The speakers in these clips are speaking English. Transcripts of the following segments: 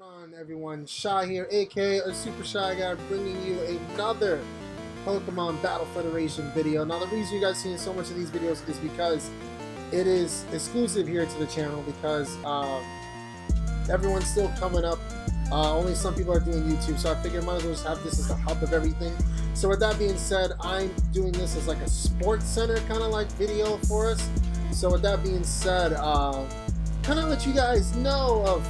going on, everyone? Shy here, aka a Super Shy Guy, bringing you another Pokemon Battle Federation video. Now, the reason you guys seeing so much of these videos is because it is exclusive here to the channel, because everyone's still coming up. Only some people are doing YouTube, so I figured I might as well just have this as the hub of everything. So with that being said, I'm doing this as like a sports center kind of like video for us. So with that being said, kind of let you guys know of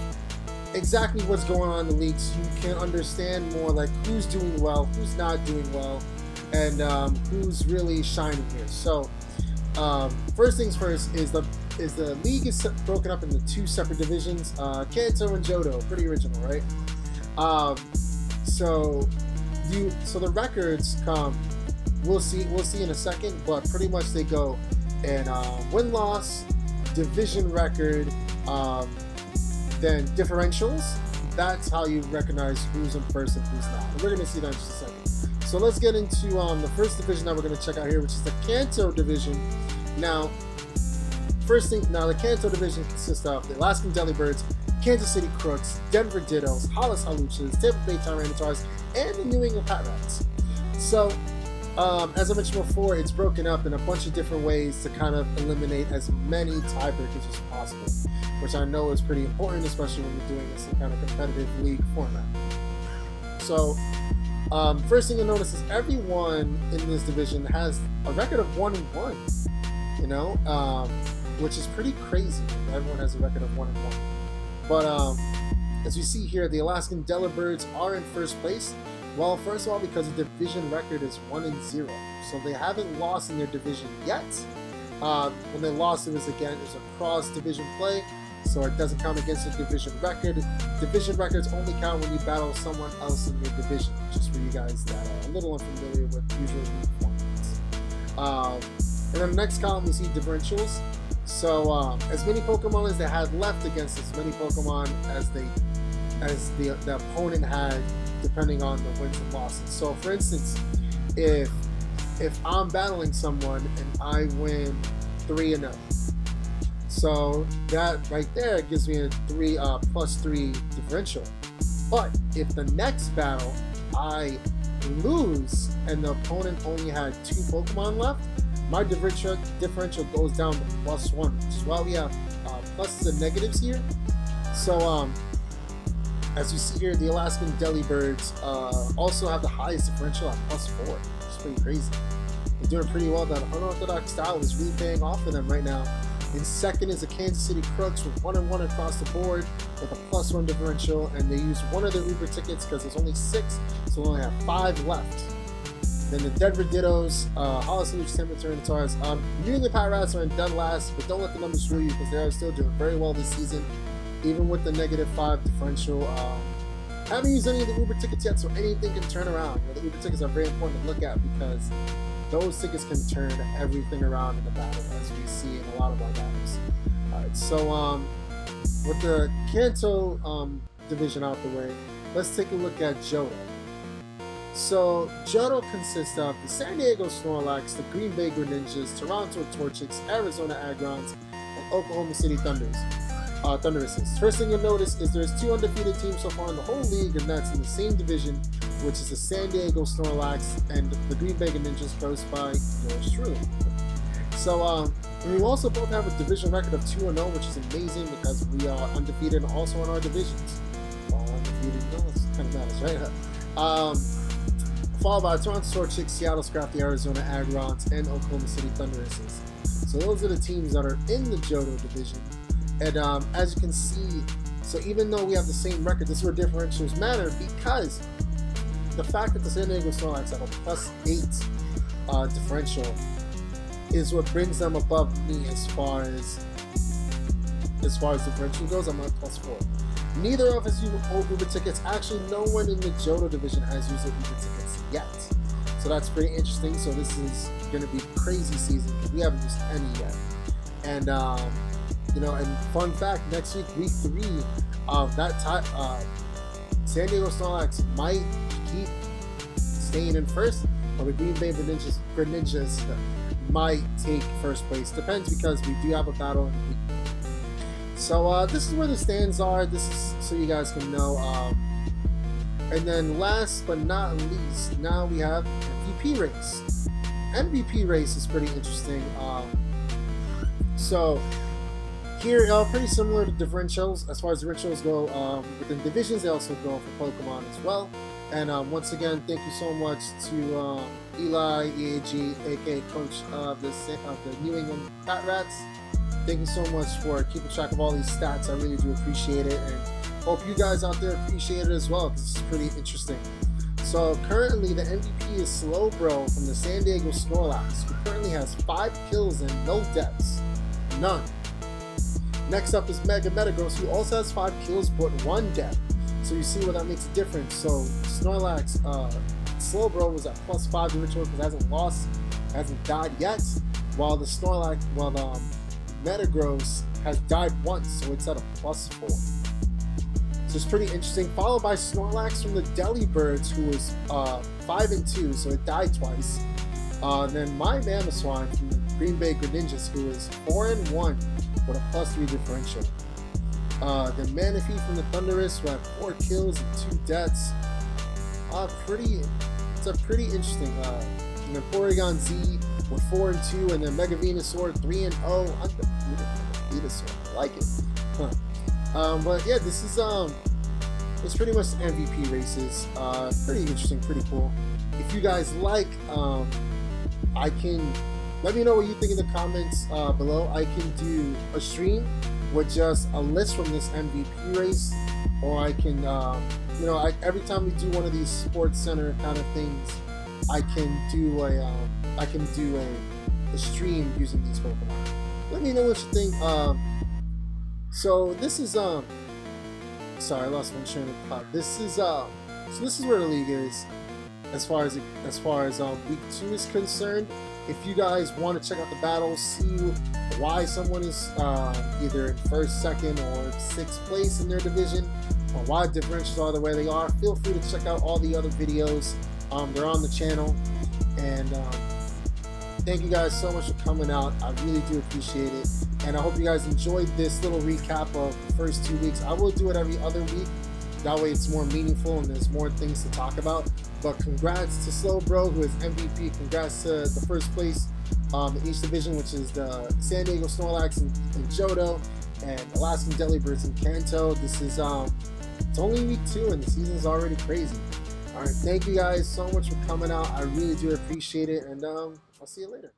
exactly what's going on in the league, so you can understand more like who's doing well, who's not doing well, and who's really shining here. So first things first is the league is broken up into two separate divisions, Kanto and Johto. Pretty original, right? So the records come, we'll see in a second, but pretty much they go in win-loss, division record, then differentials. That's how you recognize who's in first and who's not. And we're going to see that in just a second. So let's get into the first division that we're going to check out here, which is the Kanto division. Now, the Kanto division consists of the Alaskan Delibirds, Kansas City Crooks, Denver Dittos, Hollis Hawluchas, Tampa Bay Tyranitar's, and the New England Patrats. So, as I mentioned before, it's broken up in a bunch of different ways to kind of eliminate as many tiebreakers as possible, which I know is pretty important, especially when you're doing this in kind of competitive league format. So, first thing you'll notice is everyone in this division has a record of 1-1, you know, which is pretty crazy. Everyone has a record of 1-1. But as we see here, the Alaskan Delibirds are in first place. Well, first of all, because the division record is 1-0, so they haven't lost in their division yet. When they lost, it was a cross-division play, so it doesn't count against the division record. Division records only count when you battle someone else in your division, just for you guys that are a little unfamiliar with usual league formats. And then the next column, we see differentials. So as many Pokemon as they had left against as many Pokemon as the opponent had, depending on the wins and losses. So for instance, if I'm battling someone and I win 3-0, so that right there gives me a +3 differential. But if the next battle I lose and the opponent only had 2 Pokemon left, my differential goes down to +1, which is why we have pluses and negatives here. So as you see here, the Alaskan Delibirds also have the highest differential at +4, which is pretty crazy. They're doing pretty well. That unorthodox style is really paying off for them right now. In second is the Kansas City Crooks with 1-1 across the board with a +1 differential, and they use one of their Uber tickets because there's only 6, so we only have 5 left. Then the Denver Dittos, Hollis Hawluchas, Tampa Bay Tyranitar's, New England Patrats are in dead last, but don't let the numbers fool you because they are still doing very well this season, even with the -5 differential. Haven't used any of the Uber tickets yet, so anything can turn around. You know, the Uber tickets are very important to look at because those tickets can turn everything around in the battle, as we see in a lot of our battles. Alright, so with the Kanto division out the way, let's take a look at Johto. So Johto consists of the San Diego Snorlax, the Green Bay Greninjas, Toronto Torchics, Arizona Agrons, and Oklahoma City Thunderuses. First thing you'll notice is there's 2 undefeated teams so far in the whole league, and that's in the same division, which is the San Diego Snorlax and the Green Bay Greninjas, coached by yours truly. So we also both have a division record of 2-0, which is amazing because we are undefeated also in our divisions. All undefeated, no, it kind of matters, right? Followed by Toronto Torchics, Seattle Scrap, the Arizona Agrons, and Oklahoma City Thunderuses. So those are the teams that are in the Johto division. And as you can see, so even though we have the same record, this is where differentials matter, because the fact that the San Diego Snorlax have a +8 differential is what brings them above me as far as differential goes. I'm at +4. Neither of us use Uber tickets. Actually, no one in the Johto division has used their Uber tickets yet. So that's pretty interesting. So this is going to be a crazy season because we haven't used any yet. And you know, and fun fact, next week, week 3, San Diego Snorlax might keep staying in first, or the Green Bay Greninjas might take first place. Depends, because we do have a battle in week 3. So this is where the stands are. This is so you guys can know. And then last but not least, now we have MVP race. MVP race is pretty interesting. So here, pretty similar to differentials. As far as differentials go, within divisions, they also go for Pokemon as well. And once again, thank you so much to Eli EAG, aka Coach of the New England Fat Rats. Thank you so much for keeping track of all these stats. I really do appreciate it, and hope you guys out there appreciate it as well, because it's pretty interesting. So currently, the MVP is Slowbro from the San Diego Snorlax, who currently has 5 kills and no deaths. None. Next up is Mega Metagross, who also has 5 kills but 1 death. So you see where that makes a difference. So Snorlax, Slowbro was at +5 differential because it hasn't lost, hasn't died yet, while the Metagross has died once, so it's at a +4. So it's pretty interesting. Followed by Snorlax from the Delibirds, who was 5-2, so it died twice. Then my Mamoswine from the Green Bay Greninjas, who is 4-1 with a +3 differential. Then Manaphy from the Thundurus, who had 4 kills and 2 deaths. It's a pretty interesting. And then Porygon Z with 4-2, and then Mega Venusaur 3-0. Venusaur, I like it. But yeah, this is it's pretty much the MVP races. Pretty interesting, pretty cool. If you guys like, I can let me know what you think in the comments below. I can do a stream with just a list from this MVP race, or I can, every time we do one of these Sports Center kind of things, I can do a stream using these Pokemon. Let me know what you think. So this is sorry, I lost my train of thought. This is so this is where the league is as far as week 2 is concerned. If you guys want to check out the battles, see why someone is either in 1st, 2nd, or 6th place in their division, or why differentials are the way they are, feel free to check out all the other videos. They're on the channel. And thank you guys so much for coming out. I really do appreciate it. And I hope you guys enjoyed this little recap of the first 2 weeks. I will do it every other week. That way it's more meaningful and there's more things to talk about. But congrats to Slowbro, who is MVP. Congrats to the 1st place in each division, which is the San Diego Snorlax and Johto, and Alaskan Delibirds and Kanto. This is it's only week 2 and the season's already crazy. All right, thank you guys so much for coming out. I really do appreciate it, and I'll see you later.